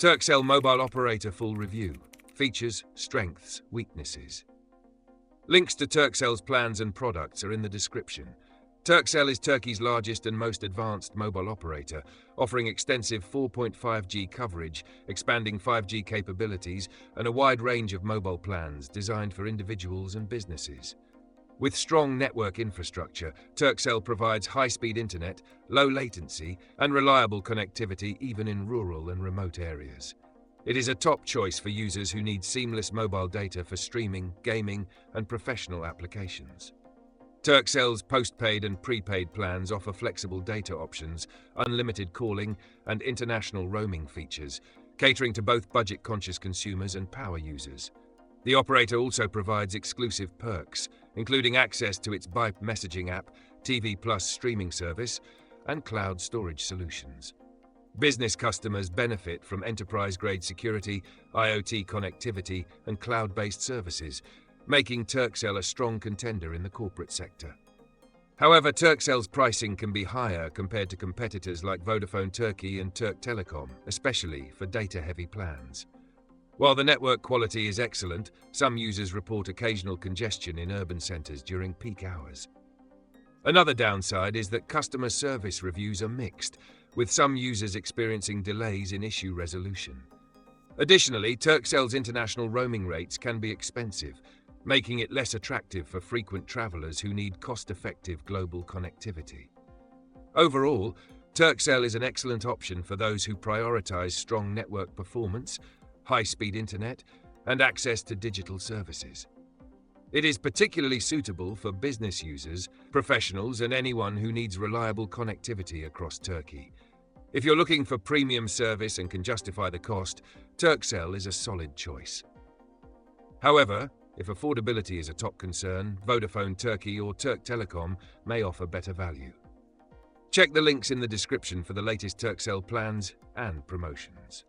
Turkcell Mobile Operator Full Review. Features, Strengths, Weaknesses. Links to Turkcell's plans and products are in the description. Turkcell is Turkey's largest and most advanced mobile operator, offering extensive 4.5G coverage, expanding 5G capabilities, and a wide range of mobile plans designed for individuals and businesses. With strong network infrastructure, Turkcell provides high-speed internet, low latency, and reliable connectivity even in rural and remote areas. It is a top choice for users who need seamless mobile data for streaming, gaming, and professional applications. Turkcell's postpaid and prepaid plans offer flexible data options, unlimited calling, and international roaming features, catering to both budget-conscious consumers and power users. The operator also provides exclusive perks, including access to its Byte messaging app, TV Plus streaming service, and cloud storage solutions. Business customers benefit from enterprise-grade security, IoT connectivity, and cloud-based services, making Turkcell a strong contender in the corporate sector. However, Turkcell's pricing can be higher compared to competitors like Vodafone Turkey and Turk Telecom, especially for data-heavy plans. While the network quality is excellent, some users report occasional congestion in urban centers during peak hours. Another downside is that customer service reviews are mixed, with some users experiencing delays in issue resolution. Additionally, Turkcell's international roaming rates can be expensive, making it less attractive for frequent travelers who need cost-effective global connectivity. Overall, Turkcell is an excellent option for those who prioritize strong network performance, high-speed internet, and access to digital services. It is particularly suitable for business users, professionals, and anyone who needs reliable connectivity across Turkey. If you're looking for premium service and can justify the cost, Turkcell is a solid choice. However, if affordability is a top concern, Vodafone Turkey or Turk Telecom may offer better value. Check the links in the description for the latest Turkcell plans and promotions.